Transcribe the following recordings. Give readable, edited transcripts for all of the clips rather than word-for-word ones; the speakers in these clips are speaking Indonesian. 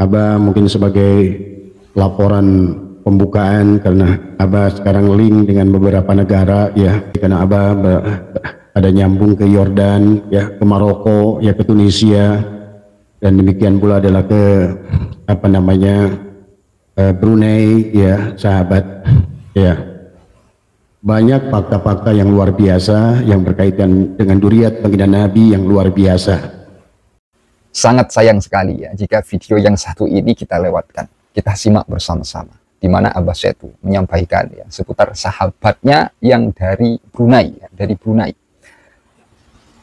Abah mungkin sebagai laporan pembukaan karena Abah sekarang link dengan beberapa negara ya, karena Abah ada nyambung ke Yordan ya, ke Maroko ya, ke Tunisia, dan demikian pula adalah ke Brunei ya sahabat ya. Banyak fakta-fakta yang luar biasa yang berkaitan dengan duriat baginda Nabi yang luar biasa. Sangat sayang sekali ya jika video yang satu ini kita lewatkan. Kita simak bersama-sama di mana Abah Setu menyampaikan ya seputar sahabatnya yang dari Brunei ya, dari Brunei.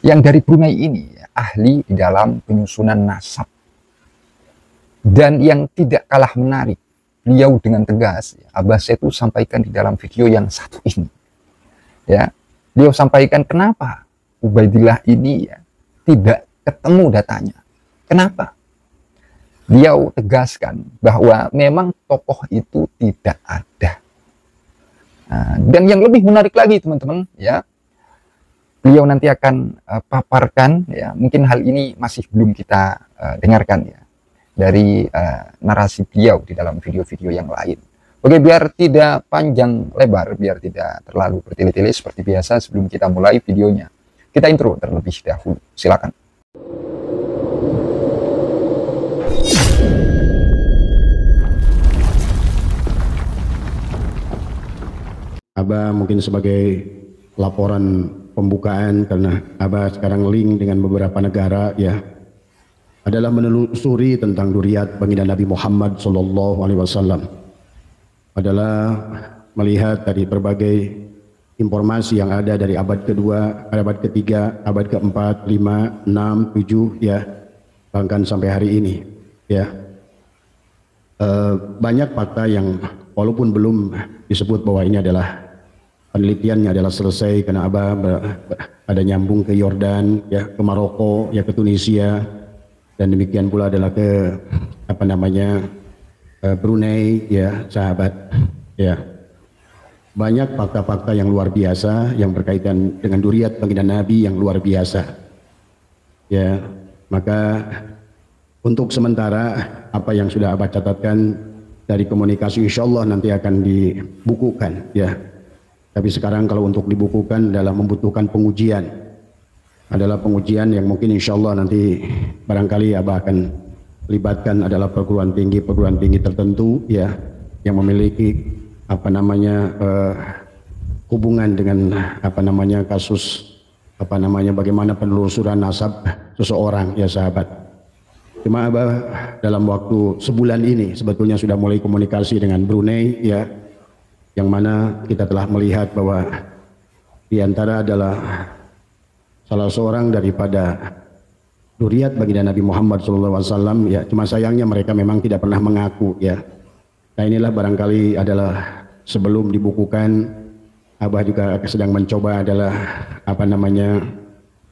Yang dari Brunei ini ya, ahli di dalam penyusunan nasab. Dan yang tidak kalah menarik, beliau dengan tegas ya, Abah Setu sampaikan di dalam video yang satu ini. Ya, beliau sampaikan kenapa Ubaidillah ini ya tidak ketemu datanya. Kenapa? Beliau tegaskan bahwa memang tokoh itu tidak ada. Nah, dan yang lebih menarik lagi teman-teman ya, beliau nanti akan paparkan ya, mungkin hal ini masih belum kita dengarkan ya dari narasi beliau di dalam video-video yang lain. Oke, biar tidak panjang lebar, biar tidak terlalu bertele-tele seperti biasa, sebelum kita mulai videonya, kita intro terlebih dahulu. Silakan. Abah mungkin sebagai laporan pembukaan karena Abah sekarang link dengan beberapa negara ya, adalah menelusuri tentang duriat baginda Nabi Muhammad SAW. Adalah melihat dari berbagai informasi yang ada dari abad kedua, abad ketiga, abad keempat, 5, 6, 7 ya, bahkan sampai hari ini ya. Banyak fakta yang walaupun belum disebut bahwa ini adalah penelitiannya adalah selesai, karena Abah ada nyambung ke Yordan ya, ke Maroko ya, ke Tunisia, dan demikian pula adalah ke Brunei ya sahabat ya. Banyak fakta-fakta yang luar biasa yang berkaitan dengan duriat baginda Nabi yang luar biasa ya. Maka untuk sementara apa yang sudah Abah catatkan dari komunikasi insya Allah nanti akan dibukukan ya. Tapi sekarang kalau untuk dibukukan adalah membutuhkan pengujian, adalah pengujian yang mungkin insya Allah nanti barangkali Abah akan libatkan adalah perguruan tinggi tertentu ya, yang memiliki hubungan dengan kasus bagaimana penelusuran nasab seseorang ya sahabat. Cuma Abah dalam waktu sebulan ini sebetulnya sudah mulai komunikasi dengan Brunei ya, yang mana kita telah melihat bahwa di antara adalah salah seorang daripada duriat baginda Nabi Muhammad SAW ya. Cuma sayangnya mereka memang tidak pernah mengaku ya. Nah inilah barangkali adalah sebelum dibukukan, Abah juga sedang mencoba adalah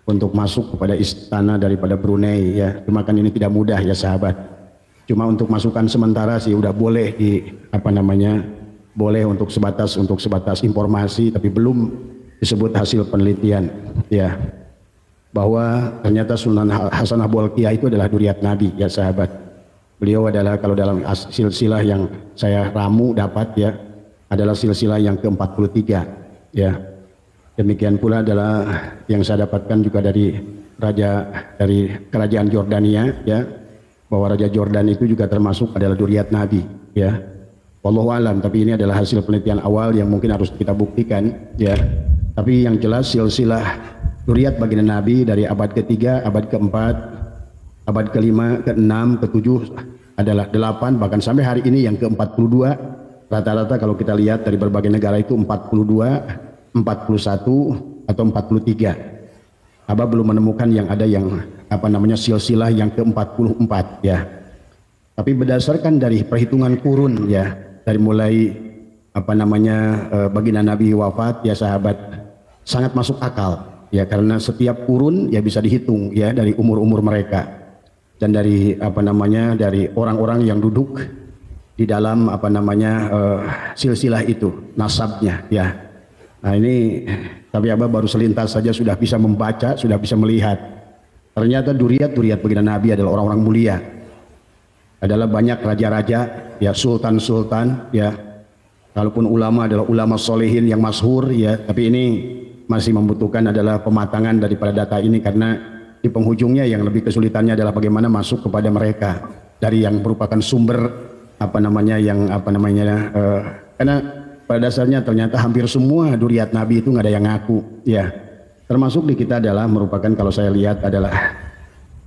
untuk masuk kepada istana daripada Brunei ya. Cuma kan ini tidak mudah ya sahabat. Cuma untuk masukan sementara sih udah boleh boleh untuk sebatas informasi, tapi belum disebut hasil penelitian ya, bahwa ternyata Sunan Hasanah Bolkiah itu adalah duriat Nabi ya sahabat. Beliau adalah kalau dalam silsilah yang saya ramu dapat ya, adalah silsilah yang ke-43 ya. Demikian pula adalah yang saya dapatkan juga dari kerajaan Jordania ya, bahwa Raja Jordan itu juga termasuk adalah duriat Nabi ya. Wallahu alam, tapi ini adalah hasil penelitian awal yang mungkin harus kita buktikan ya. Tapi yang jelas silsilah duriat baginda Nabi dari abad ketiga, abad keempat, abad kelima, keenam, ketujuh adalah 8, bahkan sampai hari ini yang ke-42. Rata-rata kalau kita lihat dari berbagai negara itu 42, 41 atau 43. Abah belum menemukan yang ada yang silsilah yang ke-44 ya. Tapi berdasarkan dari perhitungan kurun ya, dari mulai baginda Nabi wafat ya sahabat, sangat masuk akal ya, karena setiap kurun ya bisa dihitung ya dari umur-umur mereka, dan dari dari orang-orang yang duduk di dalam silsilah itu, nasabnya ya. Nah ini tapi Abah baru selintas saja sudah bisa membaca, sudah bisa melihat ternyata duriat baginda Nabi adalah orang-orang mulia adalah banyak raja-raja, ya sultan-sultan, ya. Kalaupun ulama adalah ulama solehin yang masyhur, ya, tapi ini masih membutuhkan adalah pematangan daripada data ini, karena di penghujungnya yang lebih kesulitannya adalah bagaimana masuk kepada mereka dari yang merupakan sumber karena pada dasarnya ternyata hampir semua duriat Nabi itu nggak ada yang ngaku, ya. Termasuk di kita adalah merupakan, kalau saya lihat adalah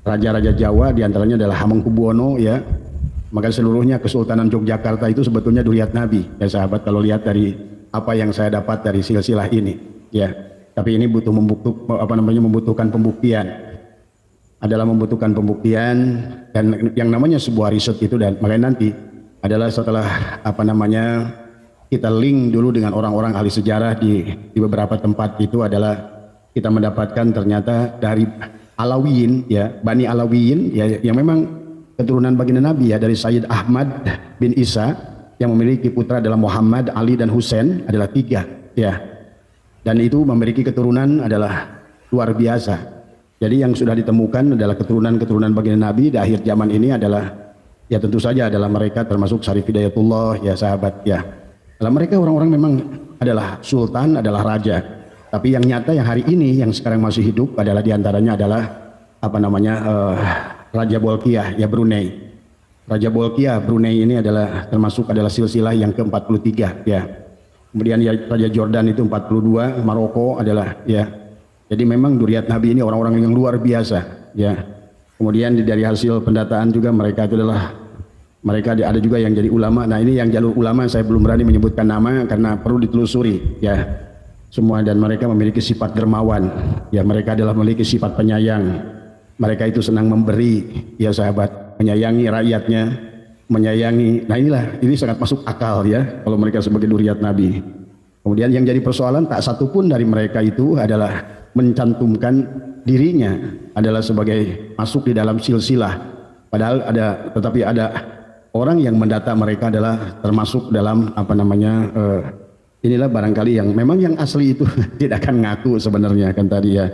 raja-raja Jawa, diantaranya adalah Hamengkubuwono, ya. Maka seluruhnya Kesultanan Yogyakarta itu sebetulnya duriat Nabi, ya sahabat, kalau lihat dari apa yang saya dapat dari silsilah ini, ya. Tapi ini membutuhkan pembuktian, membutuhkan pembuktian, dan yang namanya sebuah riset itu, dan makanya nanti adalah setelah kita link dulu dengan orang-orang ahli sejarah di beberapa tempat, itu adalah kita mendapatkan ternyata dari Alawiyin, ya, Bani Alawiyin, ya, yang memang keturunan baginda Nabi, ya, dari Sayyid Ahmad bin Isa yang memiliki putra adalah Muhammad, Ali, dan Husain, adalah 3, ya. Dan itu memiliki keturunan adalah luar biasa. Jadi yang sudah ditemukan adalah keturunan-keturunan baginda Nabi di akhir zaman ini adalah, ya tentu saja adalah mereka termasuk Syarif Hidayatullah, ya sahabat, ya. Kalau mereka orang-orang memang adalah sultan, adalah raja. Tapi yang nyata yang hari ini yang sekarang masih hidup adalah diantaranya adalah Raja Bolkiah, ya, Brunei. Raja Bolkiah Brunei ini adalah termasuk adalah silsilah yang ke-43, ya. Kemudian ya, Raja Jordan itu 42, Maroko adalah, ya. Jadi memang duriat Nabi ini orang-orang yang luar biasa, ya. Kemudian dari hasil pendataan juga mereka ada juga yang jadi ulama. Nah, ini yang jalur ulama saya belum berani menyebutkan nama karena perlu ditelusuri, ya. Semua, dan mereka memiliki sifat dermawan, ya, mereka adalah memiliki sifat penyayang. Mereka itu senang memberi, ya sahabat, menyayangi rakyatnya, menyayangi. Nah ini sangat masuk akal, ya, kalau mereka sebagai duriat Nabi. Kemudian yang jadi persoalan, tak satu pun dari mereka itu adalah mencantumkan dirinya adalah sebagai masuk di dalam silsilah. Padahal tetapi ada orang yang mendata mereka adalah termasuk dalam inilah barangkali yang memang yang asli itu tidak akan ngaku sebenarnya kan tadi, ya.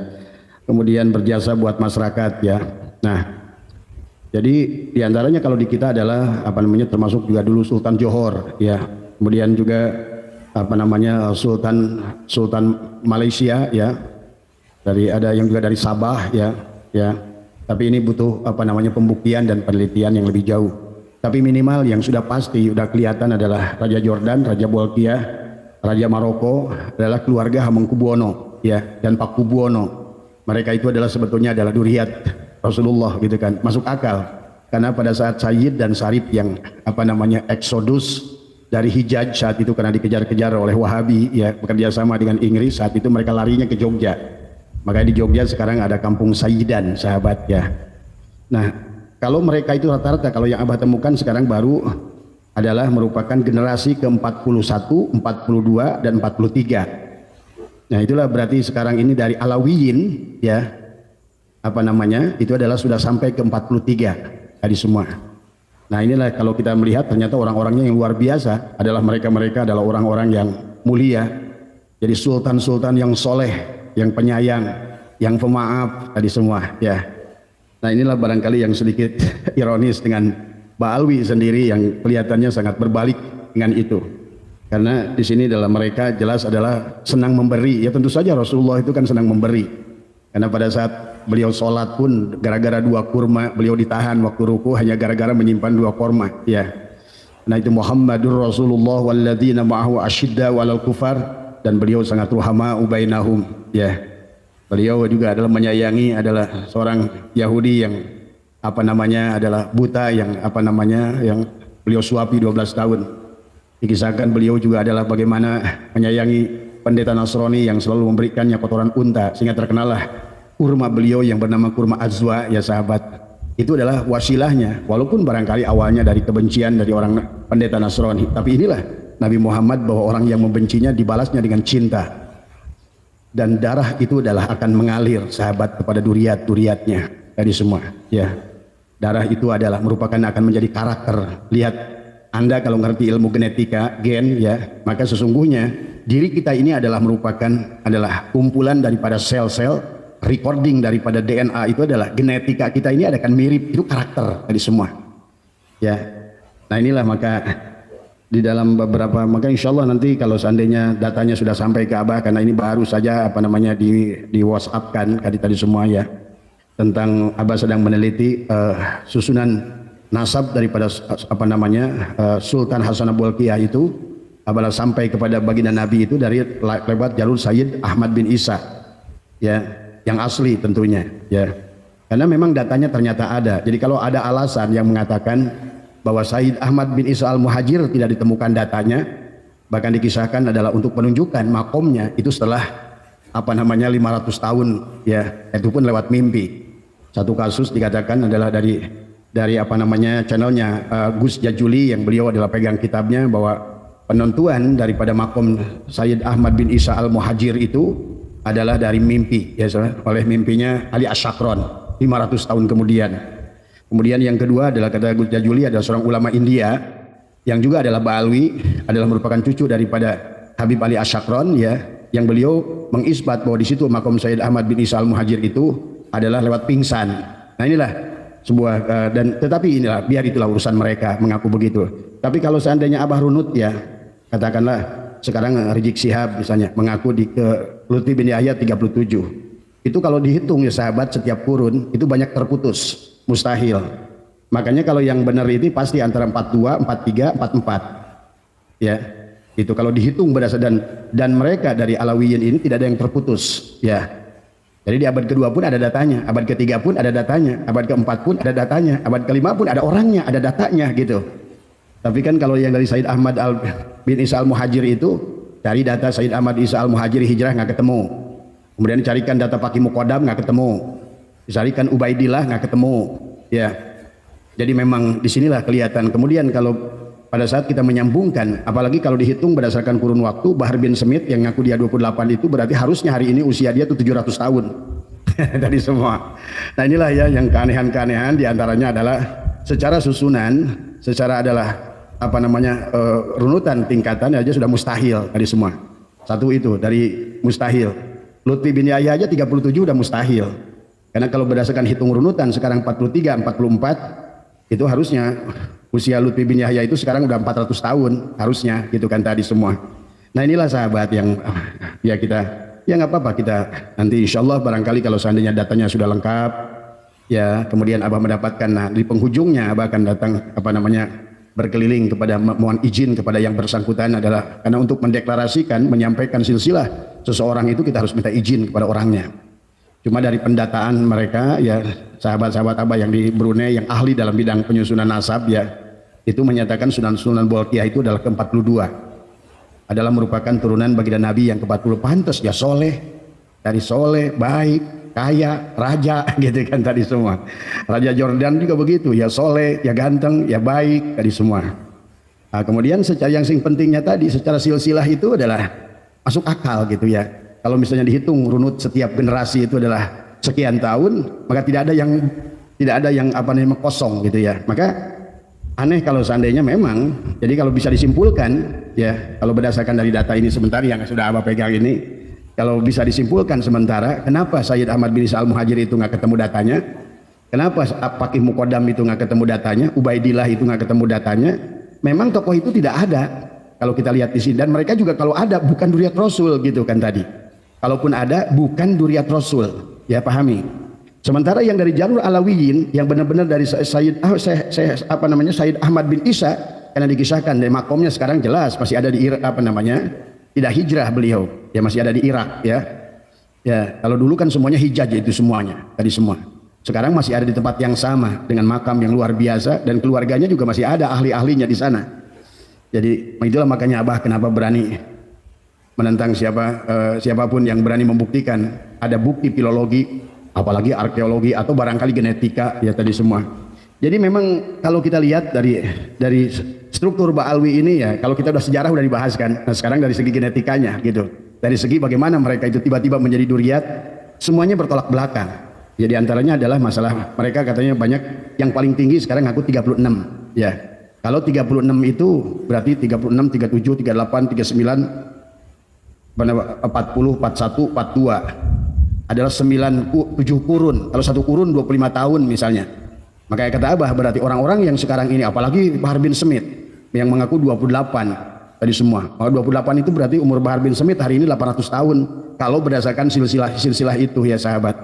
Kemudian berjasa buat masyarakat, ya. Nah, jadi diantaranya kalau di kita adalah termasuk juga dulu Sultan Johor, ya. Kemudian juga Sultan Malaysia, ya. Ada yang juga dari Sabah, ya. Tapi ini butuh pembuktian dan penelitian yang lebih jauh. Tapi minimal yang sudah pasti sudah kelihatan adalah Raja Jordan, Raja Bolkiah, Raja Maroko adalah keluarga Hamengkubuwono, ya, dan Pakubuwono. Mereka itu adalah sebetulnya adalah duriat Rasulullah, gitu kan. Masuk akal karena pada saat Sayyid dan Syarif yang eksodus dari Hijaz saat itu karena dikejar-kejar oleh Wahabi, ya, bekerja sama dengan Inggris, saat itu mereka larinya ke Jogja. Makanya di Jogja sekarang ada kampung Sayyidan, sahabat, ya. Nah, kalau mereka itu rata-rata, kalau yang Abah temukan sekarang baru adalah merupakan generasi ke-41, 42, dan 43. Nah, itulah berarti sekarang ini dari Alawiyin, ya, itu adalah sudah sampai ke 43 tadi semua. Nah, inilah kalau kita melihat ternyata orang-orangnya yang luar biasa adalah mereka adalah orang-orang yang mulia. Jadi sultan-sultan yang soleh, yang penyayang, yang pemaaf tadi semua, ya. Nah, inilah barangkali yang sedikit ironis dengan Ba'alwi sendiri yang kelihatannya sangat berbalik dengan itu. Karena di sini dalam mereka jelas adalah senang memberi. Ya tentu saja Rasulullah itu kan senang memberi. Karena pada saat beliau sholat pun gara-gara 2 kurma beliau ditahan waktu ruku hanya gara-gara menyimpan 2 kurma. Ya. Nah itu Muhammadur Rasulullah walladzina ma'ahu asyidda walal kufar, dan beliau sangat ruhama ubainahum. Ya. Beliau juga adalah menyayangi adalah seorang Yahudi yang adalah buta yang yang beliau suapi 12 tahun. Dikisahkan beliau juga adalah bagaimana menyayangi pendeta Nasrani yang selalu memberikannya kotoran unta, sehingga terkenallah kurma beliau yang bernama kurma Azwa, ya sahabat. Itu adalah wasilahnya, walaupun barangkali awalnya dari kebencian dari orang pendeta Nasrani, tapi inilah Nabi Muhammad bahwa orang yang membencinya dibalasnya dengan cinta, dan darah itu adalah akan mengalir sahabat kepada duriat-duriatnya tadi semua, ya. Darah itu adalah merupakan akan menjadi karakter. Lihat, Anda kalau ngerti ilmu genetika, gen, ya, maka sesungguhnya diri kita ini adalah adalah kumpulan daripada sel-sel, recording daripada DNA itu adalah genetika kita ini akan mirip, itu karakter tadi semua. ya. Nah inilah maka di dalam beberapa, maka insya Allah nanti kalau seandainya datanya sudah sampai ke Abah, karena ini baru saja apa namanya di WhatsApp kan tadi semua ya, tentang Abah sedang meneliti susunan nasab daripada apa namanya Sultan Hasan Bolkiah itu, Abah sampai kepada baginda Nabi itu dari lewat jalur Sayyid Ahmad bin Isa ya, yang asli tentunya ya, karena memang datanya ternyata ada. Jadi kalau ada alasan yang mengatakan bahwa Sayyid Ahmad bin Isa al-Muhajir tidak ditemukan datanya, bahkan dikisahkan adalah untuk menunjukkan makomnya itu setelah apa namanya 500 tahun ya, itu pun lewat mimpi. Satu kasus dikatakan adalah dari apa namanya channelnya Gus Jajuli, yang beliau adalah pegang kitabnya, bahwa penentuan daripada makom Sayyid Ahmad bin Isa al-Muhajir itu adalah dari mimpi ya, oleh mimpinya Ali Asyakron 500 tahun kemudian. Kemudian yang kedua adalah kata Gus Jajuli adalah seorang ulama India yang juga adalah Ba'alwi, adalah merupakan cucu daripada Habib Ali Asyakron ya, yang beliau mengisbat bahwa di situ makom Sayyid Ahmad bin Isa al-Muhajir itu adalah lewat pingsan. Nah inilah sebuah dan tetapi inilah biar itulah urusan mereka mengaku begitu. Tapi kalau seandainya Abah runut ya, katakanlah sekarang Rizik Syihab misalnya mengaku di ke Lutfi bin Yahya 37, itu kalau dihitung ya sahabat setiap kurun itu banyak terputus, mustahil. Makanya kalau yang benar ini pasti antara 42, 43, 44 ya, itu kalau dihitung berdasarkan, dan mereka dari Alawiyin ini tidak ada yang terputus ya. Jadi di abad kedua pun ada datanya, abad ketiga pun ada datanya, abad keempat pun ada datanya, abad kelima pun ada orangnya, ada datanya gitu. Tapi kan kalau yang dari Sayyid Ahmad bin Isa al-Muhajir itu, cari data Sayyid Ahmad Isa al-Muhajir hijrah nggak ketemu. Kemudian dicarikan data Paki Muqaddam nggak ketemu. Dicarikan Ubaidillah nggak ketemu. Ya. Jadi memang disinilah kelihatan. Kemudian kalau pada saat kita menyambungkan, apalagi kalau dihitung berdasarkan kurun waktu, Bahar bin Smith yang ngaku dia 28 itu berarti harusnya hari ini usia dia tuh 700 tahun. Tadi semua. Nah inilah ya yang keanehan-keanehan, diantaranya adalah secara susunan, secara adalah apa namanya runutan tingkatan aja sudah mustahil tadi semua. Satu itu dari mustahil. Lutfi bin Yahya aja 37 udah mustahil. Karena kalau berdasarkan hitung runutan sekarang 43, 44 itu harusnya usia Lutfi bin Yahya itu sekarang udah 400 tahun harusnya gitu kan tadi semua. Nah inilah sahabat yang ya kita ya nggak apa-apa, kita nanti insya Allah barangkali kalau seandainya datanya sudah lengkap ya, kemudian Abah mendapatkan, nah di penghujungnya Abah akan datang apa namanya berkeliling kepada mohon izin kepada yang bersangkutan, adalah karena untuk mendeklarasikan menyampaikan silsilah seseorang itu kita harus minta izin kepada orangnya. Cuma dari pendataan mereka ya sahabat-sahabat Abah yang di Brunei yang ahli dalam bidang penyusunan nasab ya, itu menyatakan Sunan Bolkiah itu adalah ke-42, adalah merupakan turunan baginda Nabi yang ke-40. Pantas ya soleh, dari soleh, baik, kaya, raja gitu kan tadi semua. Raja Jordan juga begitu, ya soleh, ya ganteng, ya baik tadi semua. Nah, kemudian secara yang pentingnya tadi secara silsilah itu adalah masuk akal gitu ya. Kalau misalnya dihitung runut setiap generasi itu adalah sekian tahun, maka tidak ada yang apa namanya kosong gitu ya. Maka aneh kalau seandainya memang, jadi kalau bisa disimpulkan ya, kalau berdasarkan dari data ini sebentar yang sudah Abah pegang ini, kalau bisa disimpulkan sementara, kenapa Sayyid Ahmad bin Isa al-Muhajir itu nggak ketemu datanya, kenapa Paki Muqaddam itu nggak ketemu datanya, Ubaidillah itu nggak ketemu datanya, memang tokoh itu tidak ada kalau kita lihat di sini. Dan mereka juga kalau ada bukan Duriat Rasul gitu kan tadi, kalaupun ada bukan Duriat Rasul ya, pahami. Sementara yang dari jalur Alawiyin yang benar-benar dari Sayyid Ahmad bin Isa, karena dikisahkan dari makomnya sekarang jelas masih ada di Irak, apa namanya, tidak hijrah beliau ya, masih ada di Irak ya. Ya kalau dulu kan semuanya hijaj itu semuanya tadi semua, sekarang masih ada di tempat yang sama dengan makam yang luar biasa, dan keluarganya juga masih ada ahli-ahlinya di sana. Jadi itulah makanya Abah kenapa berani menentang siapapun yang berani membuktikan ada bukti filologi, apalagi arkeologi atau barangkali genetika ya tadi semua. Jadi memang kalau kita lihat dari struktur Ba'alwi ini ya, kalau kita udah sejarah udah dibahas kan. Nah sekarang dari segi genetikanya gitu, dari segi bagaimana mereka itu tiba-tiba menjadi Duriyat, semuanya bertolak belakang. Jadi antaranya adalah masalah mereka katanya banyak yang paling tinggi sekarang ngaku 36 ya. Kalau 36 itu berarti 36, 37, 38, 39, 40, 41, 42 adalah 7 kurun. Kalau satu kurun 25 tahun misalnya. Makanya kata Abah, berarti orang-orang yang sekarang ini, apalagi Bahar bin Smith yang mengaku 28 tadi semua. Kalau 28 itu berarti umur Bahar bin Smith hari ini 800 tahun kalau berdasarkan silsilah itu ya sahabat.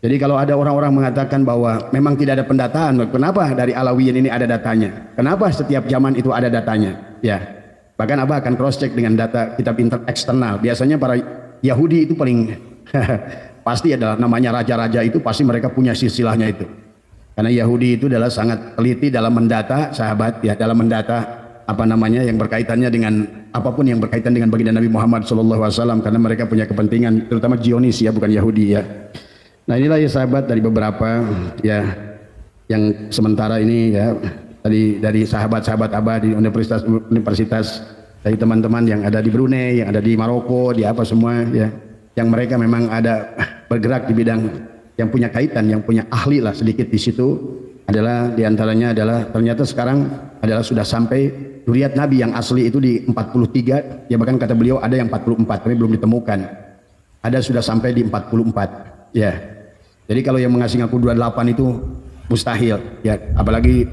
Jadi kalau ada orang-orang mengatakan bahwa memang tidak ada pendataan, kenapa dari Alawiyin ini ada datanya? Kenapa setiap zaman itu ada datanya? Ya, bahkan Abah akan cross check dengan data kitab eksternal. Biasanya para Yahudi itu paling pasti adalah namanya raja-raja itu pasti mereka punya silsilahnya itu. Karena Yahudi itu adalah sangat teliti dalam mendata, sahabat ya, dalam mendata apa namanya yang berkaitannya dengan apapun yang berkaitan dengan baginda Nabi Muhammad SAW, karena mereka punya kepentingan, terutama Zionis ya, bukan Yahudi ya. Nah inilah ya sahabat dari beberapa ya yang sementara ini ya tadi dari sahabat-sahabat Abah di universitas dari teman-teman yang ada di Brunei, yang ada di Maroko, di apa semua ya, yang mereka memang ada bergerak di bidang yang punya kaitan, yang punya ahli lah sedikit di situ, adalah diantaranya adalah ternyata sekarang adalah sudah sampai zuriat Nabi yang asli itu di 43 ya, bahkan kata beliau ada yang 44 tapi belum ditemukan, ada sudah sampai di 44 ya. Jadi kalau yang mengasih ngaku 28 itu mustahil ya, apalagi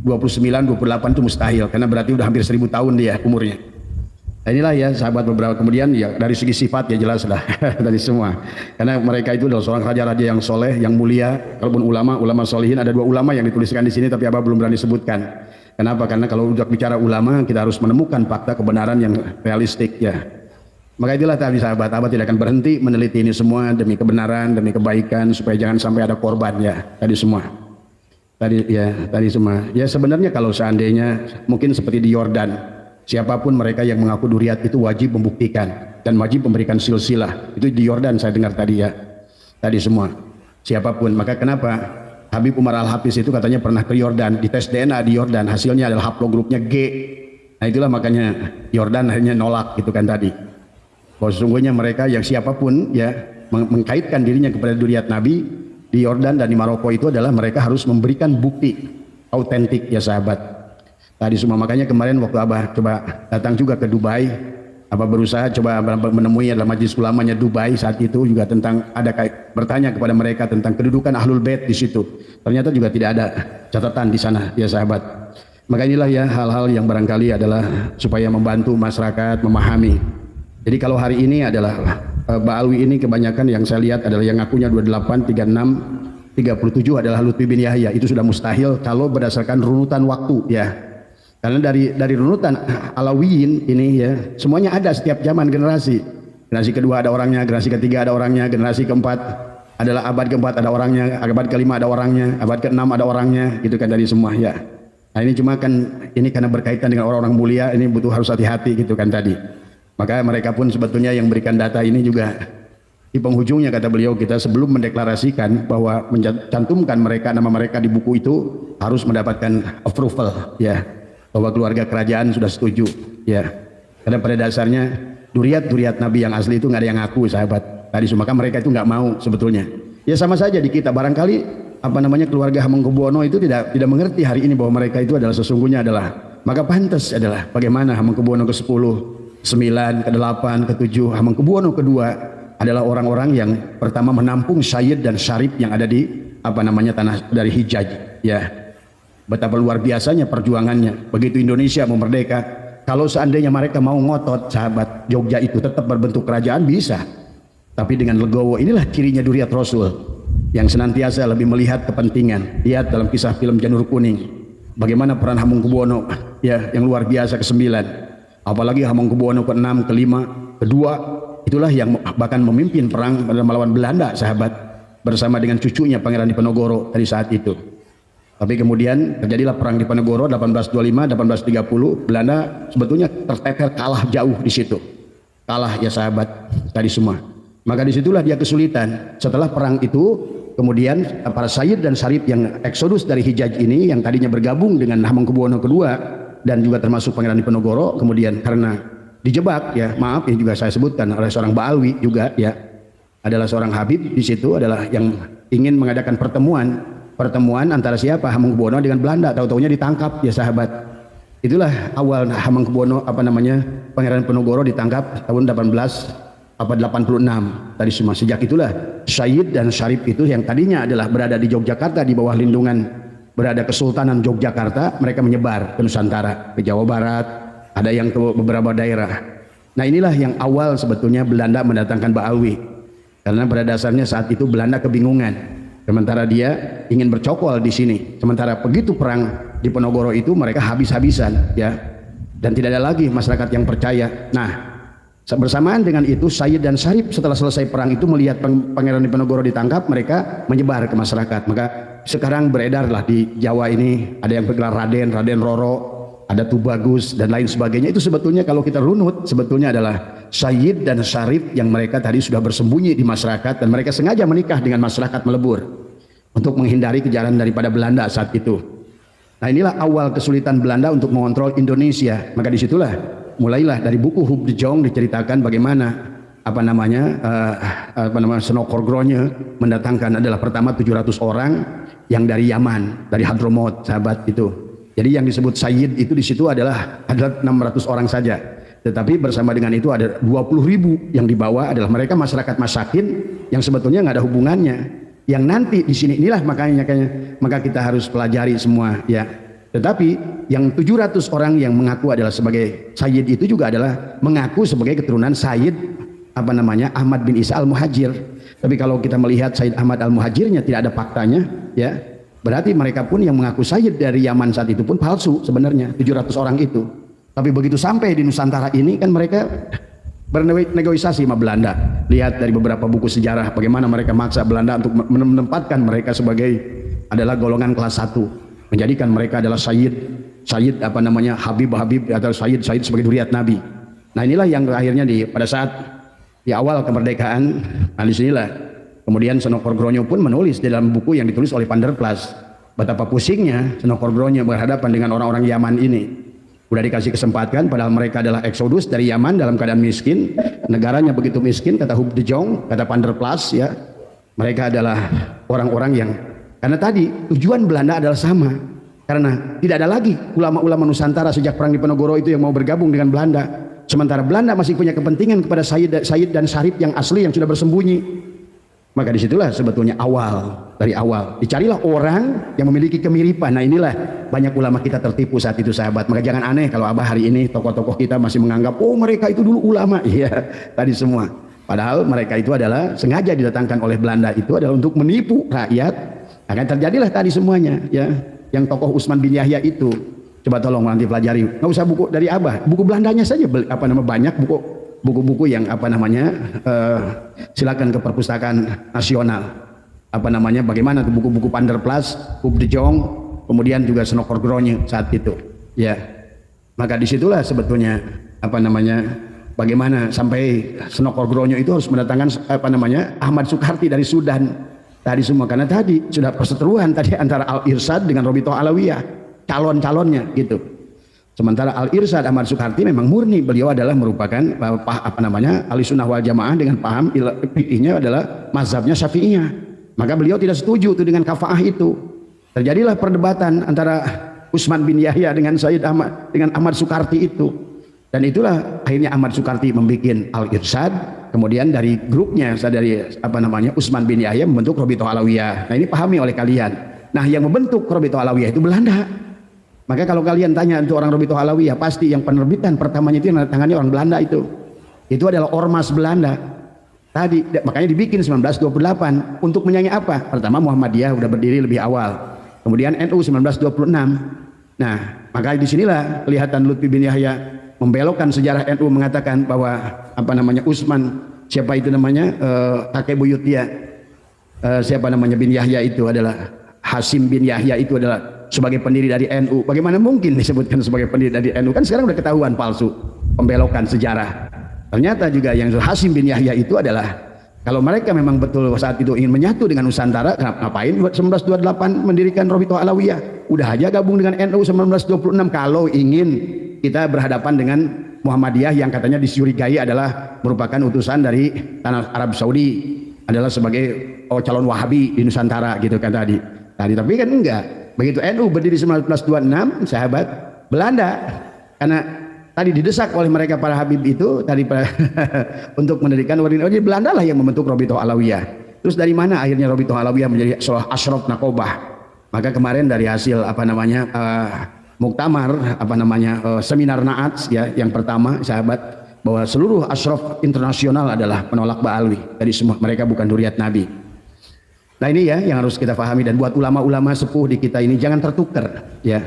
29, 28 itu mustahil karena berarti udah hampir 1000 tahun dia umurnya. Nah, inilah ya sahabat beberapa, kemudian ya dari segi sifat ya jelas lah dari semua, karena mereka itu adalah seorang raja-raja yang soleh, yang mulia. Kalaupun ulama solihin, ada 2 ulama yang dituliskan di sini tapi Abah belum berani sebutkan. Kenapa? Karena kalau udah bicara ulama kita harus menemukan fakta kebenaran yang realistik ya. Maka itulah tadi sahabat, Abah tidak akan berhenti meneliti ini semua demi kebenaran, demi kebaikan, supaya jangan sampai ada korban ya tadi semua. Tadi semua. Ya sebenarnya kalau seandainya mungkin seperti di Yordan, siapapun mereka yang mengaku duriat itu wajib membuktikan dan wajib memberikan silsilah. Itu di Yordan saya dengar tadi ya. Tadi semua. Siapapun. Maka kenapa Habib Umar Al-Hafiz itu katanya pernah ke Yordan, dites DNA di Yordan, hasilnya adalah haplogrupnya G. Nah itulah makanya Yordan akhirnya nolak gitu kan tadi. Bahwa sesungguhnya mereka yang siapapun ya mengkaitkan dirinya kepada duriat Nabi di Yordan dan di Maroko itu adalah mereka harus memberikan bukti autentik ya sahabat. Tadi semua, makanya kemarin waktu Abah coba datang juga ke Dubai, Abah berusaha coba menemui adalah majelis ulamanya Dubai saat itu juga tentang ada bertanya kepada mereka tentang kedudukan Ahlul Bait di situ. Ternyata juga tidak ada catatan di sana ya sahabat. Maka inilah ya hal-hal yang barangkali adalah supaya membantu masyarakat memahami. Jadi kalau hari ini adalah Ba'alwi ini kebanyakan yang saya lihat adalah yang ngakunya 28, 36, 37 adalah Lutfi bin Yahya. Itu sudah mustahil kalau berdasarkan runutan waktu ya. Karena dari runutan Alawiyin ini ya semuanya ada setiap zaman generasi. Generasi kedua ada orangnya, generasi ketiga ada orangnya, generasi keempat adalah abad keempat ada orangnya, abad kelima ada orangnya, abad keenam ada orangnya, gitu kan dari semua ya. Nah ini cuma kan ini karena berkaitan dengan orang-orang mulia, ini butuh harus hati-hati gitu kan tadi. Maka mereka pun sebetulnya yang berikan data ini juga di penghujungnya kata beliau, kita sebelum mendeklarasikan bahwa mencantumkan mereka nama mereka di buku itu harus mendapatkan approval ya, bahwa keluarga kerajaan sudah setuju ya. Karena pada dasarnya duriat Nabi yang asli itu nggak ada yang ngaku sahabat tadi, maka mereka itu nggak mau sebetulnya. Ya sama saja di kita, barangkali apa namanya keluarga Hamengkubuwono itu tidak mengerti hari ini bahwa mereka itu adalah sesungguhnya adalah, maka pantas adalah bagaimana Hamengkubuwono ke-10, 9, ke-8, ke-7, Hamengkubuwono kedua adalah orang-orang yang pertama menampung Syed dan Syarif yang ada di apa namanya tanah dari Hijaz ya. Betapa luar biasanya perjuangannya. Begitu Indonesia mau merdeka, kalau seandainya mereka mau ngotot sahabat, Jogja itu tetap berbentuk kerajaan bisa, tapi dengan legowo. Inilah cirinya duriat Rasul yang senantiasa lebih melihat kepentingan. Lihat dalam kisah film Janur Kuning bagaimana peran Hamengkubuwono ya yang luar biasa ke-9. Apalagi Hamengkubuwono ke-6, ke-5, ke-2, itulah yang bahkan memimpin perang melawan Belanda sahabat bersama dengan cucunya Pangeran Diponegoro dari saat itu. Tapi kemudian terjadilah perang Diponegoro 1825, 1830, Belanda sebetulnya terteter kalah jauh di situ. Kalah ya sahabat tadi semua. Maka disitulah dia kesulitan. Setelah perang itu kemudian para Sayyid dan Syarif yang eksodus dari Hijaz ini yang tadinya bergabung dengan Hamengkubuwono kedua dan juga termasuk Pangeran Diponegoro, kemudian karena dijebak ya, maaf ini juga saya sebutkan oleh seorang Ba'alwi juga ya, adalah seorang Habib di situ adalah yang ingin mengadakan pertemuan antara siapa Hamengkubuwono dengan Belanda, tahu-taunya ditangkap ya sahabat. Itulah awal Hamengkubuwono apa namanya Pangeran Diponegoro ditangkap tahun 18 apa 86 tadi semua. Sejak itulah Sayyid dan Syarif itu yang tadinya adalah berada di Yogyakarta di bawah lindungan berada Kesultanan Yogyakarta, mereka menyebar ke Nusantara, ke Jawa Barat, ada yang ke beberapa daerah. Nah inilah yang awal sebetulnya Belanda mendatangkan Ba'alwi, karena pada dasarnya saat itu Belanda kebingungan, sementara dia ingin bercokol di sini, sementara begitu perang di Ponorogo itu mereka habis-habisan ya, dan tidak ada lagi masyarakat yang percaya. Nah bersamaan dengan itu Sayyid dan Syarif setelah selesai perang itu melihat Pangeran Diponegoro ditangkap, mereka menyebar ke masyarakat. Maka sekarang beredarlah di Jawa ini ada yang bergelar Raden, Raden Roro, ada Tubagus dan lain sebagainya. Itu sebetulnya kalau kita runut sebetulnya adalah Sayyid dan Syarif yang mereka tadi sudah bersembunyi di masyarakat dan mereka sengaja menikah dengan masyarakat melebur untuk menghindari kejaran daripada Belanda saat itu. Nah inilah awal kesulitan Belanda untuk mengontrol Indonesia. Maka disitulah mulailah dari buku Hub de Jong diceritakan bagaimana Senokorgronya mendatangkan adalah pertama 700 orang yang dari Yaman, dari Hadramaut, sahabat itu. Jadi yang disebut Sayyid itu di situ adalah 600 orang saja. Tetapi bersama dengan itu ada 20.000 yang dibawa adalah mereka masyarakat masakin yang sebetulnya nggak ada hubungannya. Yang nanti di sini inilah maka kita harus pelajari semua ya. Tetapi yang 700 orang yang mengaku adalah sebagai Sayyid itu juga adalah mengaku sebagai keturunan Sayyid Ahmad bin Isa Al-Muhajir. Tapi kalau kita melihat Sayyid Ahmad Al-Muhajirnya tidak ada faktanya ya, berarti mereka pun yang mengaku Sayyid dari Yaman saat itu pun palsu sebenarnya 700 orang itu. Tapi begitu sampai di Nusantara ini kan mereka bernegosiasi sama Belanda. Lihat dari beberapa buku sejarah bagaimana mereka maksa Belanda untuk menempatkan mereka sebagai adalah golongan kelas 1. Menjadikan mereka adalah Habib atau Sayyid sebagai duriat Nabi. Nah inilah yang akhirnya pada saat di awal kemerdekaan, nah disinilah kemudian Senokorgronya pun menulis di dalam buku yang ditulis oleh Panderplas betapa pusingnya Senokorgronya berhadapan dengan orang-orang Yaman ini. Udah dikasih kesempatan padahal mereka adalah eksodus dari Yaman dalam keadaan miskin, negaranya begitu miskin, kata Hub de Jong, kata Panderplas ya, mereka adalah orang-orang yang karena tadi tujuan Belanda adalah sama, karena tidak ada lagi ulama-ulama Nusantara sejak perang di Ponorogo itu yang mau bergabung dengan Belanda, sementara Belanda masih punya kepentingan kepada Sayyid dan Syarif yang asli yang sudah bersembunyi. Maka disitulah sebetulnya dari awal dicarilah orang yang memiliki kemiripan. Nah inilah banyak ulama kita tertipu saat itu sahabat. Maka jangan aneh kalau Abah hari ini tokoh-tokoh kita masih menganggap oh mereka itu dulu ulama. Iya tadi semua, padahal mereka itu adalah sengaja didatangkan oleh Belanda itu adalah untuk menipu rakyat. Akan terjadilah tadi semuanya ya, yang tokoh Utsman bin Yahya itu coba tolong nanti pelajari, nggak usah buku dari Abah, buku Belandanya saja banyak buku-buku yang silakan ke perpustakaan nasional bagaimana tuh buku-buku Panderplas, Hub de Jong, kemudian juga Senokorgronya saat itu ya. Maka disitulah sebetulnya bagaimana sampai Senokorgronya itu harus mendatangkan Ahmad Sukarti dari Sudan tadi semua, karena tadi sudah perseteruan tadi antara Al-Irsyad dengan Robitoh Alawiyah calon-calonnya gitu. Sementara Al-Irsyad Ahmad Sukarti memang murni, beliau adalah merupakan ahli sunnah wal jamaah dengan paham fikihnya adalah mazhabnya Syafi'iyah. Maka beliau tidak setuju itu dengan kafaah itu. Terjadilah perdebatan antara Utsman bin Yahya dengan Ahmad Sukarti itu. Dan itulah akhirnya Ahmad Sukarti membuat Al-Irsyad, kemudian dari grupnya dari Utsman bin Yahya membentuk Robitoh Alawiyah. Nah ini pahami oleh kalian. Nah yang membentuk Robitoh Alawiyah itu Belanda. Maka kalau kalian tanya untuk orang Robitoh Alawiyah, pasti yang penerbitan pertamanya itu yang tangannya orang Belanda itu. Itu adalah ormas Belanda. Tadi makanya dibikin 1928 untuk menyanyi apa? Pertama Muhammadiyah udah berdiri lebih awal. Kemudian NU 1926. Nah, maka disinilah kelihatan Lutfi bin Yahya membelokkan sejarah NU, mengatakan bahwa Utsman kakek buyut dia bin Yahya itu adalah Hasim bin Yahya itu adalah sebagai pendiri dari NU. Bagaimana mungkin disebutkan sebagai pendiri dari NU? Kan sekarang udah ketahuan palsu, pembelokan sejarah. Ternyata juga yang Hasim bin Yahya itu adalah kalau mereka memang betul saat itu ingin menyatu dengan Nusantara, ngapain 1928 mendirikan Robitoh Alawiyah? Udah aja gabung dengan NU 1926 kalau ingin kita berhadapan dengan Muhammadiyah yang katanya dicurigai adalah merupakan utusan dari tanah Arab Saudi, adalah sebagai calon Wahabi di Nusantara gitu kan tadi. Tapi kan enggak. Begitu NU berdiri 1926 sahabat, Belanda karena tadi didesak oleh mereka para Habib itu tadi untuk mendirikan di Belanda lah yang membentuk Robitoh Alawiyah. Terus dari mana akhirnya Robitoh Alawiyah menjadi Ashraf Naqobah? Maka kemarin dari hasil muktamar seminar Naat ya yang pertama sahabat, bahwa seluruh ashraf internasional adalah penolak Ba'alwi. Jadi semua mereka bukan dzurriyyat Nabi. Nah ini ya yang harus kita pahami, dan buat ulama-ulama sepuh di kita ini jangan tertukar ya,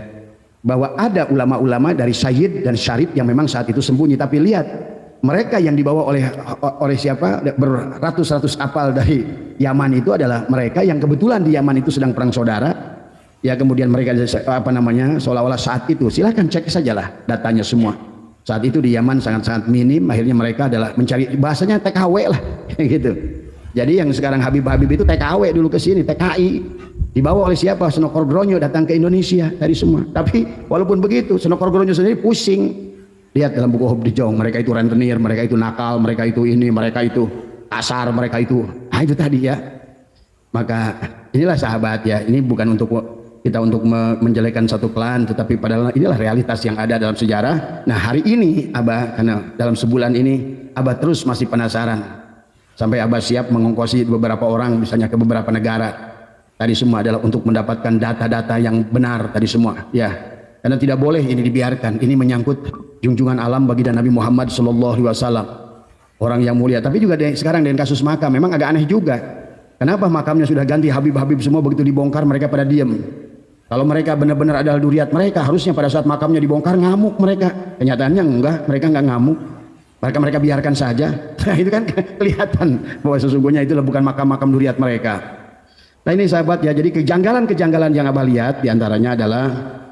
bahwa ada ulama-ulama dari Sayyid dan Syarif yang memang saat itu sembunyi, tapi lihat mereka yang dibawa oleh siapa, beratus-ratus kapal dari Yaman itu adalah mereka yang kebetulan di Yaman itu sedang perang saudara ya, kemudian mereka seolah-olah saat itu, silahkan cek sajalah datanya semua, saat itu di Yaman sangat-sangat minim, akhirnya mereka adalah mencari, bahasanya TKW lah gitu. Jadi yang sekarang Habib-Habib itu TKW dulu ke sini, TKI dibawa oleh siapa? Senokorgronyo datang ke Indonesia dari semua. Tapi walaupun begitu Senokorgronyo sendiri pusing. Lihat dalam buku Hob Dijong, mereka itu rentenir, mereka itu nakal, mereka itu ini, mereka itu kasar, mereka itu itu tadi ya. Maka inilah sahabat ya, ini bukan untuk kita untuk menjelekkan satu klan, tetapi padahal inilah realitas yang ada dalam sejarah. Nah hari ini Abah, karena dalam sebulan ini Abah terus masih penasaran, sampai Abah siap mengongkosi beberapa orang misalnya ke beberapa negara. Tadi semua adalah untuk mendapatkan data-data yang benar tadi semua ya. Karena tidak boleh ini dibiarkan. Ini menyangkut junjungan alam baginda Nabi Muhammad SAW, orang yang mulia. Tapi juga sekarang dengan kasus makam memang agak aneh juga. Kenapa makamnya sudah ganti Habib-Habib semua, begitu dibongkar mereka pada diam. Kalau mereka benar-benar adalah dzurriyyat mereka, harusnya pada saat makamnya dibongkar ngamuk mereka. Kenyataannya enggak, mereka enggak ngamuk. Mereka biarkan saja. Nah, itu kan kelihatan bahwa sesungguhnya itu bukan makam-makam dzurriyyat mereka. Nah ini sahabat ya, jadi kejanggalan-kejanggalan yang Abah lihat diantaranya adalah,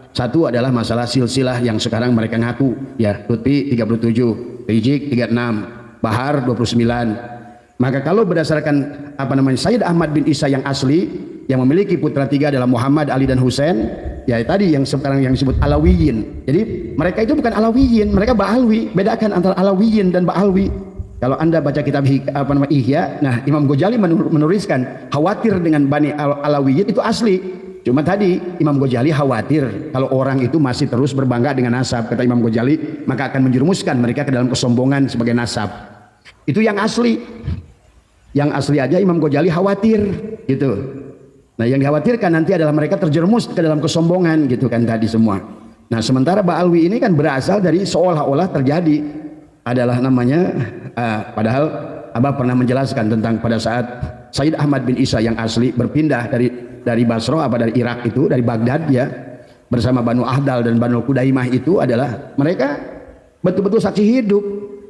satu adalah masalah silsilah yang sekarang mereka ngaku ya, Lutfi 37, Rijik 36, Bahar 29. Maka kalau berdasarkan Sayyid Ahmad bin Isa yang asli, yang memiliki putra 3 adalah Muhammad, Ali dan Husain, ya tadi yang sekarang yang disebut Alawiyin. Jadi mereka itu bukan Alawiyin, mereka Ba'alwi. Bedakan antara Alawiyin dan Ba'alwi. Kalau Anda baca kitab Ihya, nah Imam Ghazali menuliskan khawatir dengan Bani Alawiyin itu asli. Cuma tadi Imam Ghazali khawatir kalau orang itu masih terus berbangga dengan nasab, kata Imam Ghazali, maka akan menjerumuskan mereka ke dalam kesombongan sebagai nasab. Itu yang asli. Yang asli aja Imam Ghazali khawatir gitu. Nah yang dikhawatirkan nanti adalah mereka terjerumus ke dalam kesombongan gitu kan tadi semua. Nah sementara Ba'alwi ini kan berasal dari seolah-olah terjadi adalah padahal Abah pernah menjelaskan tentang pada saat Sayyid Ahmad bin Isa yang asli berpindah dari Basra dari Irak itu, dari Baghdad ya, bersama Banu Ahdal dan Banu Kudaimah itu adalah mereka betul-betul saksi hidup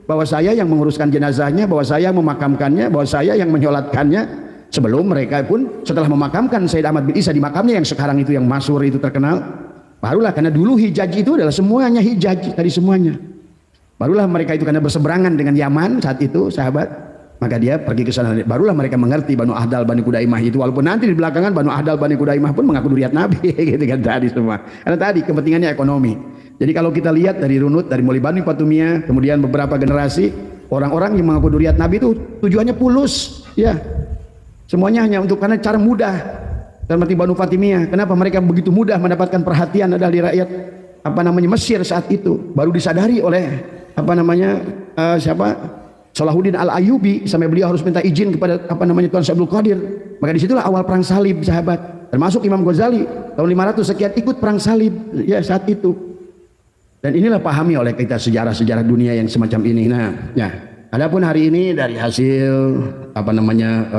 bahwa saya yang menguruskan jenazahnya, bahwa saya yang memakamkannya, bahwa saya yang menyolatkannya. Sebelum mereka pun setelah memakamkan Sayyid Ahmad bin Isa di makamnya yang sekarang itu yang masyhur itu terkenal, barulah, karena dulu Hijaz itu adalah semuanya Hijaz dari semuanya, barulah mereka itu karena berseberangan dengan Yaman saat itu sahabat, maka dia pergi ke sana, barulah mereka mengerti Banu Ahdal, Bani Kudaimah itu, walaupun nanti di belakangan Banu Ahdal, Bani Kudaimah pun mengaku dzurriyyat Nabi gitu kan tadi semua, karena tadi kepentingannya ekonomi. Jadi kalau kita lihat dari runut, dari mulai Bani Fatumiyah kemudian beberapa generasi orang-orang yang mengaku dzurriyyat Nabi itu tujuannya pulus ya. Semuanya hanya untuk karena cara mudah. Seperti Banu Fatimiyah, kenapa mereka begitu mudah mendapatkan perhatian adalah di rakyat Mesir saat itu. Baru disadari oleh Salahuddin Al-Ayyubi, sampai beliau harus minta izin kepada Tuan Abdul Qadir. Maka disitulah awal perang salib sahabat. Termasuk Imam Ghazali tahun 500 sekian ikut perang salib ya saat itu. Dan inilah pahami oleh kita sejarah-sejarah dunia yang semacam ini. Nah, ya. Adapun hari ini dari hasil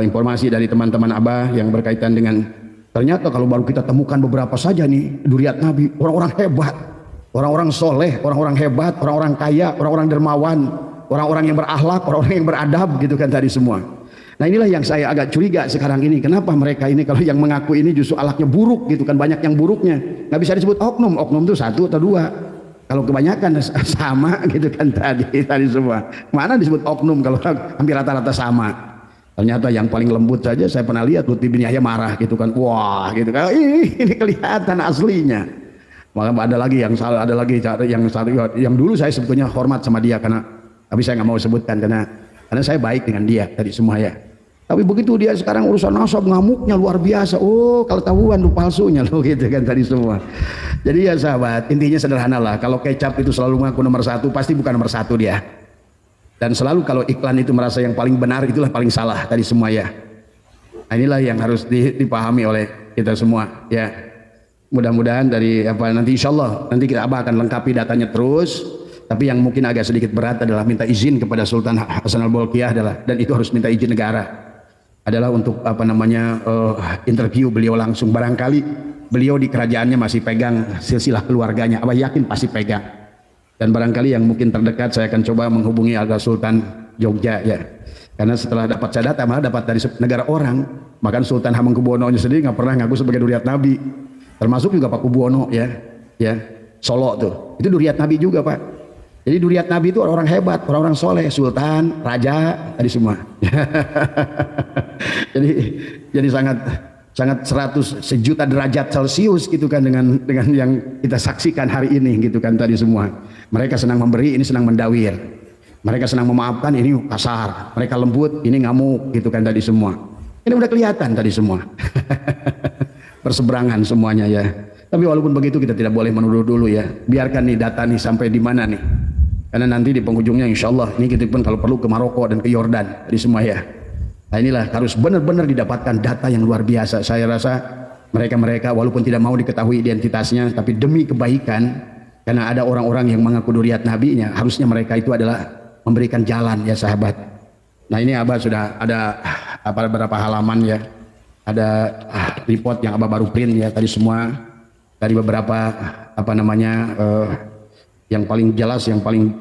informasi dari teman-teman Abah yang berkaitan dengan, ternyata kalau baru kita temukan beberapa saja nih dzurriyyat Nabi, orang-orang hebat, orang-orang soleh, orang-orang hebat, orang-orang kaya, orang-orang dermawan, orang-orang yang berakhlak, orang-orang yang beradab gitu kan tadi semua. Nah inilah yang saya agak curiga sekarang ini, kenapa mereka ini kalau yang mengaku ini justru akhlaknya buruk gitu kan, banyak yang buruknya, nggak bisa disebut oknum itu 1 atau 2. Kalau kebanyakan sama gitu kan tadi semua. Mana disebut oknum kalau hampir rata-rata sama. Ternyata yang paling lembut saja saya pernah lihat Lutfi bin Yahya marah gitu kan. Wah gitu kan. Ini kelihatan aslinya. Maka ada lagi yang salah, ada lagi yang dulu saya sebetulnya hormat sama dia, karena tapi saya nggak mau sebutkan karena saya baik dengan dia tadi semua ya. Tapi begitu dia sekarang urusan nasab, ngamuknya luar biasa. Oh, kalau tahuan lu palsunya lo gitu kan tadi semua. Jadi ya sahabat, intinya sederhana lah. Kalau kecap itu selalu mengaku nomor satu, pasti bukan nomor satu dia. Dan selalu kalau iklan itu merasa yang paling benar, itulah paling salah tadi semua ya. Nah, inilah yang harus dipahami oleh kita semua ya. Mudah-mudahan dari nanti insya Allah nanti kita akan lengkapi datanya terus. Tapi yang mungkin agak sedikit berat adalah minta izin kepada Sultan Hasan Al-Bolkiah dan itu harus minta izin negara. Adalah untuk interview beliau langsung. Barangkali beliau di kerajaannya masih pegang silsilah keluarganya. Abah yakin pasti pegang. Dan barangkali yang mungkin terdekat saya akan coba menghubungi Aga Sultan Jogja ya. Karena setelah dapat saya data malah dapat dari negara orang. Bahkan Sultan Hamengkubuwono sendiri nggak pernah ngaku sebagai duriat Nabi. Termasuk juga Pak Kubuwono ya Solo tuh. Itu duriat Nabi juga Pak. Jadi duriat Nabi itu orang hebat, orang-orang soleh, sultan, raja, tadi semua. jadi sangat 100 sejuta derajat Celcius gitu kan dengan yang kita saksikan hari ini gitu kan tadi semua. Mereka senang memberi, ini senang mendawir. Mereka senang memaafkan, ini kasar. Mereka lembut, ini ngamuk gitu kan tadi semua. Ini udah kelihatan tadi semua. Perseberangan semuanya ya. Tapi walaupun begitu kita tidak boleh menuduh dulu ya. Biarkan nih data nih sampai di mana nih. Karena nanti di penghujungnya insya Allah ini kita pun kalau perlu ke Maroko dan ke Yordan di semua ya. Nah inilah harus benar-benar didapatkan data yang luar biasa. Saya rasa mereka walaupun tidak mau diketahui identitasnya, tapi demi kebaikan, karena ada orang-orang yang mengaku duriat nabinya, harusnya mereka itu adalah memberikan jalan ya sahabat. Nah ini Abah sudah ada beberapa halaman ya. Ada report yang Abah baru print ya tadi semua dari beberapa yang paling jelas, yang paling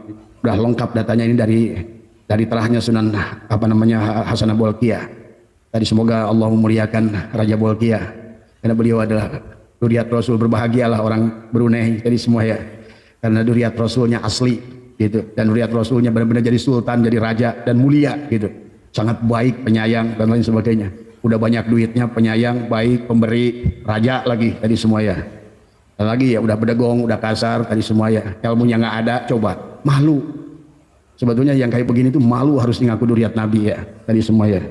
udah lengkap datanya ini dari terahnya Sunan Hasan Bolkiah. Tadi semoga Allah memuliakan Raja Bolkiah karena beliau adalah duriat Rasul. Berbahagialah orang Brunei tadi semua ya, karena duriat Rasulnya asli gitu, dan duriat Rasulnya benar-benar jadi sultan, jadi raja dan mulia gitu, sangat baik, penyayang dan lain sebagainya. Udah banyak duitnya, penyayang, baik, pemberi, raja lagi tadi semua ya. Lagi ya udah bedegong, udah kasar tadi semua ya, ilmunya nggak ada, coba malu. Sebetulnya yang kayak begini tuh malu harus ngaku duriat Nabi ya tadi semua ya.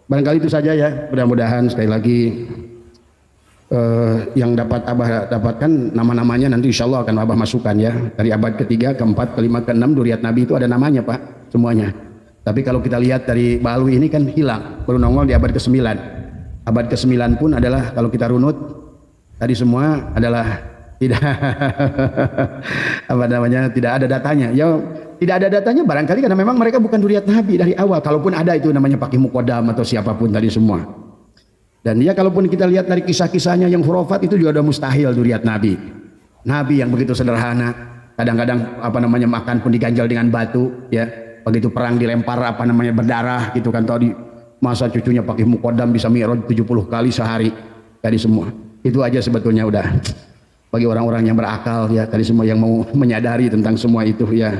Barangkali itu saja ya. Mudah-mudahan sekali lagi yang dapat Abah dapatkan nama-namanya nanti insya Allah akan Abah masukkan ya. Dari abad ke-3, ke-4, ke-5, ke-6 duriat Nabi itu ada namanya Pak semuanya. Tapi kalau kita lihat dari Balwi ini kan hilang, baru nongol di abad ke-9. Abad ke-9 pun adalah kalau kita runut tadi semua adalah tidak tidak ada datanya ya. Tidak ada datanya barangkali karena memang mereka bukan duriat Nabi dari awal. Kalaupun ada itu namanya Pakih Mukodam atau siapapun tadi semua. Dan ya kalaupun kita lihat dari kisah-kisahnya yang khurafat itu juga ada mustahil duriat Nabi. Nabi yang begitu sederhana, kadang-kadang makan pun diganjal dengan batu ya. Begitu perang dilempar berdarah gitu kan, tadi masa cucunya Pakih Mukodam bisa mi'raj 70 kali sehari tadi semua. Itu aja sebetulnya udah bagi orang-orang yang berakal ya tadi semua, yang mau menyadari tentang semua itu ya.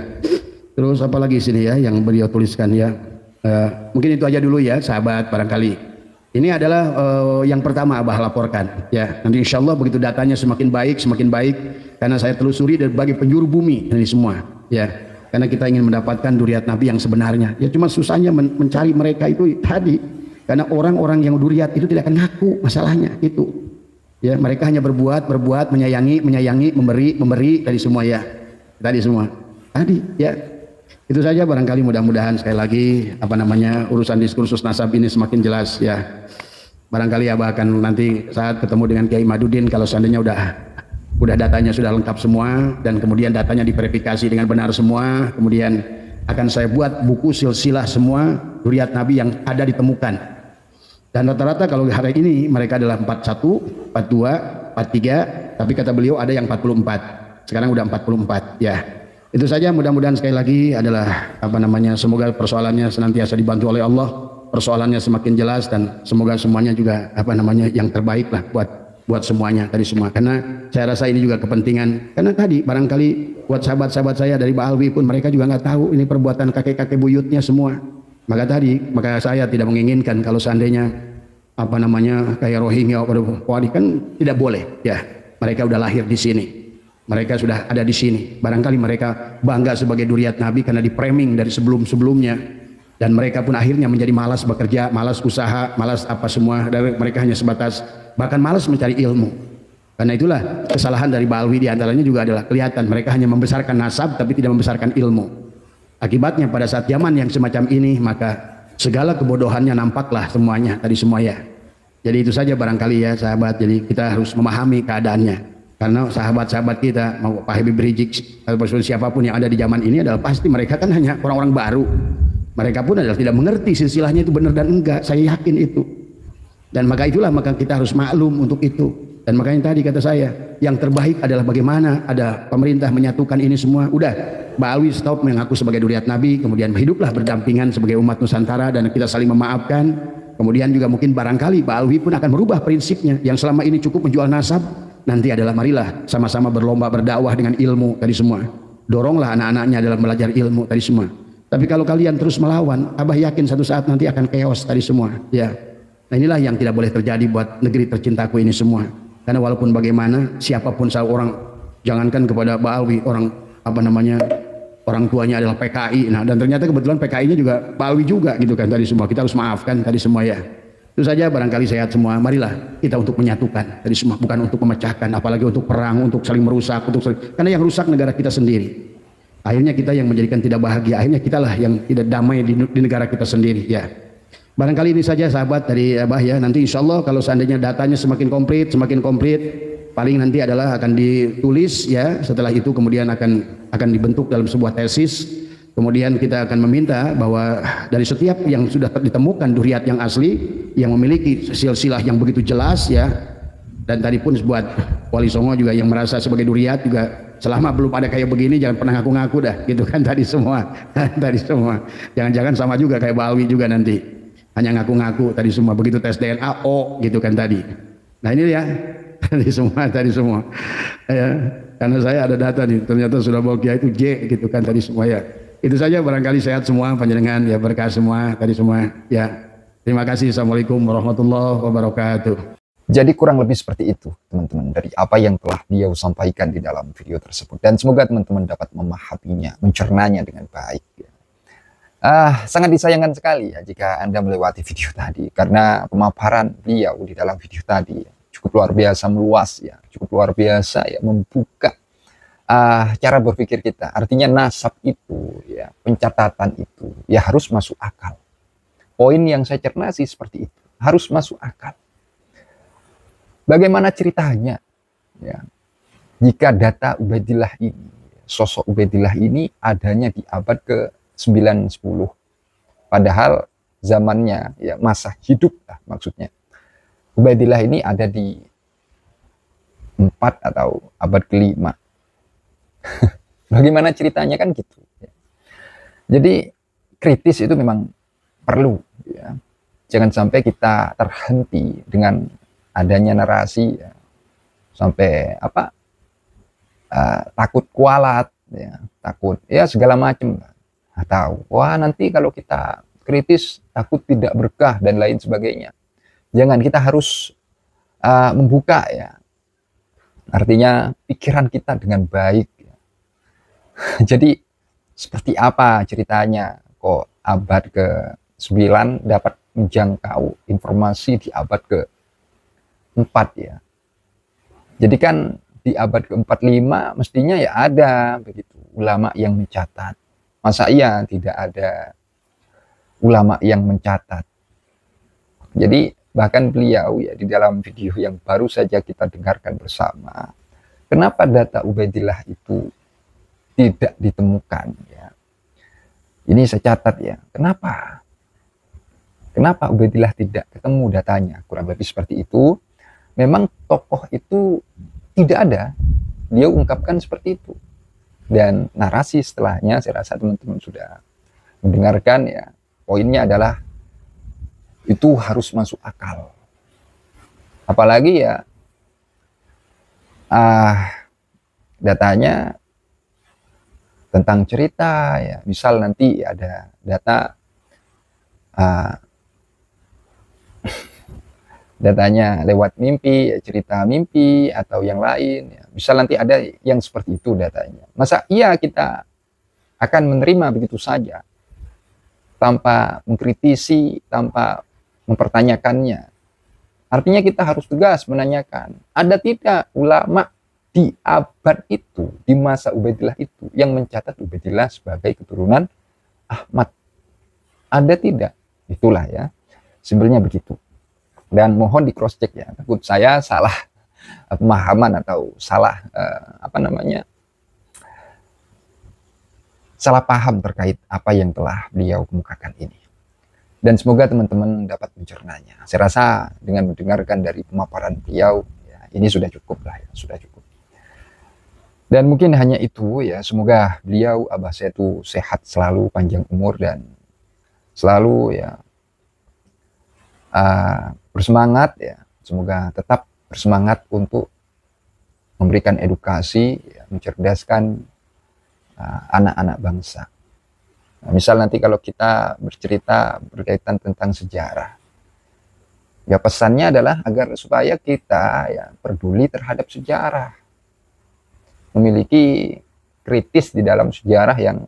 Terus apalagi sini ya yang beliau tuliskan ya. Mungkin itu aja dulu ya sahabat barangkali. Ini adalah yang pertama Abah laporkan ya. Nanti insya Allah begitu datanya semakin baik karena saya telusuri dari berbagai penjuru bumi ini semua ya. Karena kita ingin mendapatkan duriat Nabi yang sebenarnya. Ya cuma susahnya mencari mereka itu tadi. Karena orang-orang yang duriat itu tidak akan ngaku masalahnya itu. Ya, mereka hanya berbuat, menyayangi, memberi tadi semua ya. Tadi semua. Tadi ya. Itu saja barangkali, mudah-mudahan sekali lagi urusan diskursus nasab ini semakin jelas ya. Barangkali Abah akan nanti saat ketemu dengan Kiai Madudin kalau seandainya udah datanya sudah lengkap semua dan kemudian datanya diverifikasi dengan benar semua, kemudian akan saya buat buku silsilah semua duriat Nabi yang ada ditemukan. Dan rata-rata kalau hari ini mereka adalah 41, 42, 43, tapi kata beliau ada yang 44. Sekarang udah 44 ya. Itu saja, mudah-mudahan sekali lagi adalah semoga persoalannya senantiasa dibantu oleh Allah, persoalannya semakin jelas dan semoga semuanya juga yang terbaik lah buat semuanya tadi semua. Karena saya rasa ini juga kepentingan. Karena tadi barangkali buat sahabat-sahabat saya dari Ba'alwi pun mereka juga nggak tahu ini perbuatan kakek-kakek buyutnya semua. Maka saya tidak menginginkan kalau seandainya kayak Rohingya kan tidak boleh ya. Mereka sudah lahir di sini, mereka sudah ada di sini. Barangkali mereka bangga sebagai duriat Nabi karena di framing dari sebelum-sebelumnya Dan mereka pun akhirnya menjadi malas bekerja, malas usaha, malas apa semua, dan mereka hanya sebatas bahkan malas mencari ilmu. Karena itulah kesalahan dari Ba'alwi diantaranya juga adalah kelihatan mereka hanya membesarkan nasab tapi tidak membesarkan ilmu. Akibatnya pada saat zaman yang semacam ini maka segala kebodohannya nampaklah semuanya tadi semua ya. Jadi itu saja barangkali ya sahabat. Jadi kita harus memahami keadaannya. Karena sahabat-sahabat kita mau Pak Habib Rizik atau siapapun yang ada di zaman ini adalah pasti mereka kan hanya orang-orang baru. Mereka pun adalah tidak mengerti silsilahnya itu benar dan enggak. Saya yakin itu. Dan maka itulah maka kita harus maklum untuk itu. Dan makanya tadi kata saya, yang terbaik adalah bagaimana ada pemerintah menyatukan ini semua. Udah, Ba'alwi stop mengaku sebagai duriat Nabi, kemudian hiduplah berdampingan sebagai umat Nusantara dan kita saling memaafkan. Kemudian juga mungkin barangkali Ba'alwi pun akan merubah prinsipnya. Yang selama ini cukup menjual nasab, nanti adalah marilah sama-sama berlomba berdakwah dengan ilmu tadi semua. Doronglah anak-anaknya dalam belajar ilmu tadi semua. Tapi kalau kalian terus melawan, Abah yakin satu saat nanti akan chaos tadi semua. Ya. Nah inilah yang tidak boleh terjadi buat negeri tercintaku ini semua. Karena walaupun bagaimana, siapapun seorang, jangankan kepada Ba'alwi, orang apa namanya, orang tuanya adalah PKI. Nah dan ternyata kebetulan PKI-nya juga Ba'alwi juga gitu kan tadi semua. Kita harus maafkan tadi semua ya. Itu saja barangkali sehat semua. Marilah kita untuk menyatukan tadi semua, bukan untuk memecahkan, apalagi untuk perang, untuk saling merusak, karena yang rusak negara kita sendiri. Akhirnya kita yang menjadikan tidak bahagia, akhirnya kitalah yang tidak damai di negara kita sendiri ya. Barangkali ini saja sahabat dari Abah ya. Nanti insya Allah kalau seandainya datanya semakin komplit, paling nanti adalah akan ditulis ya. Setelah itu kemudian akan dibentuk dalam sebuah tesis. Kemudian kita akan meminta bahwa dari setiap yang sudah ditemukan duriat yang asli, yang memiliki silsilah yang begitu jelas ya. Dan tadi pun buat Wali Songo juga yang merasa sebagai duriat juga, selama belum ada kayak begini jangan pernah ngaku-ngaku dah gitu kan tadi semua. Tadi semua. Jangan-jangan sama juga kayak Ba'alwi juga nanti. Hanya ngaku-ngaku tadi semua, begitu tes DNA O gitu kan tadi. Nah ini ya tadi semua ya, karena saya ada data nih ternyata sudah Bokia itu J gitu kan tadi semua ya. Itu saja barangkali sehat semua panjenengan ya, berkah semua tadi semua ya. Terima kasih. Assalamualaikum warahmatullahi wabarakatuh. Jadi kurang lebih seperti itu teman-teman dari apa yang telah beliau sampaikan di dalam video tersebut, dan semoga teman-teman dapat memahaminya, mencernanya dengan baik ya. Sangat disayangkan sekali ya jika Anda melewati video tadi, karena pemaparan beliau di dalam video tadi ya, cukup luar biasa meluas ya, cukup luar biasa ya, membuka cara berpikir kita. Artinya nasab itu ya, pencatatan itu ya harus masuk akal. Poin yang saya cerna sih seperti itu, harus masuk akal. Bagaimana ceritanya ya, jika data Ubaidillah ini, sosok Ubaidillah ini adanya di abad ke-9-10, padahal zamannya ya masa hidup lah maksudnya. Ubaidillah ini ada di 4 atau abad ke-5. Bagaimana ceritanya kan gitu ya. Jadi kritis itu memang perlu ya. Jangan sampai kita terhenti dengan adanya narasi ya, sampai apa takut kualat ya, takut ya segala macam, tahu wah nanti kalau kita kritis takut tidak berkah dan lain sebagainya. Jangan, kita harus membuka ya, artinya pikiran kita dengan baik ya. Jadi seperti apa ceritanya kok abad ke-9 dapat menjangkau informasi di abad ke-4 ya. Jadi kan di abad ke-45 mestinya ya ada begitu ulama yang mencatat. Masa iya tidak ada ulama yang mencatat? Jadi bahkan beliau ya di dalam video yang baru saja kita dengarkan bersama, kenapa data Ubaidillah itu tidak ditemukan ya. Ini saya catat ya. Kenapa? Kenapa Ubaidillah tidak ketemu datanya? Kurang lebih seperti itu. Memang tokoh itu tidak ada. Dia ungkapkan seperti itu. Dan narasi setelahnya saya rasa teman-teman sudah mendengarkan ya. Poinnya adalah itu harus masuk akal. Apalagi ya datanya tentang cerita ya. Misal nanti ada data datanya lewat mimpi, cerita mimpi atau yang lain ya. Bisa nanti ada yang seperti itu datanya. Masa iya kita akan menerima begitu saja? tanpa mengkritisi, tanpa mempertanyakannya. Artinya kita harus tegas menanyakan, ada tidak ulama di abad itu, di masa Ubaidillah itu, yang mencatat Ubaidillah sebagai keturunan Ahmad? Ada tidak? Itulah ya, sebenarnya begitu. Dan mohon di cross check ya, takut saya salah pemahaman atau salah salah paham terkait apa yang telah beliau kemukakan ini. Dan semoga teman-teman dapat mencernanya. Saya rasa dengan mendengarkan dari pemaparan beliau, ya, ini sudah cukup lah, ya, sudah cukup. Dan mungkin hanya itu ya, semoga beliau Abah Setu sehat selalu, panjang umur, dan selalu ya bersemangat ya, semoga tetap bersemangat untuk memberikan edukasi, ya, mencerdaskan anak-anak bangsa. Nah, misal nanti kalau kita bercerita berkaitan tentang sejarah, ya pesannya adalah agar supaya kita ya peduli terhadap sejarah, memiliki kritis di dalam sejarah yang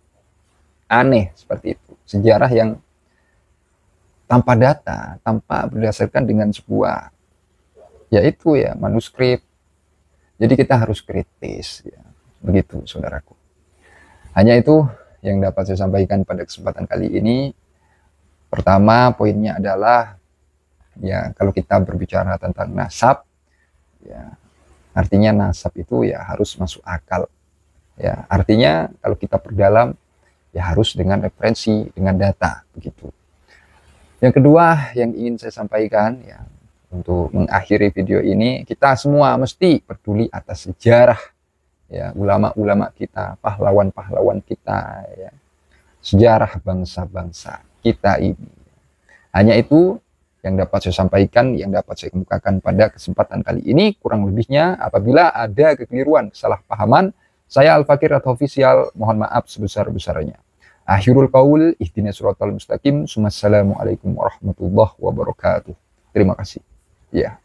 aneh seperti itu, sejarah yang tanpa data, tanpa berdasarkan dengan sebuah, yaitu ya manuskrip. Jadi kita harus kritis, ya. Begitu saudaraku. Hanya itu yang dapat saya sampaikan pada kesempatan kali ini. Pertama, poinnya adalah ya kalau kita berbicara tentang nasab, ya artinya nasab itu ya harus masuk akal. Ya, artinya kalau kita perdalam ya harus dengan referensi, dengan data, begitu. Yang kedua yang ingin saya sampaikan ya, untuk mengakhiri video ini, kita semua mesti peduli atas sejarah ya, ulama-ulama kita, pahlawan-pahlawan kita ya, sejarah bangsa-bangsa kita ini. Hanya itu yang dapat saya sampaikan, yang dapat saya kemukakan pada kesempatan kali ini. Kurang lebihnya apabila ada kekeliruan, kesalahpahaman, saya Al-Fakir atau Official mohon maaf sebesar-besarnya. Akhirul qaul, ihdinas siratal mustaqim. Wassalamualaikum warahmatullahi wabarakatuh. Terima kasih. Ya.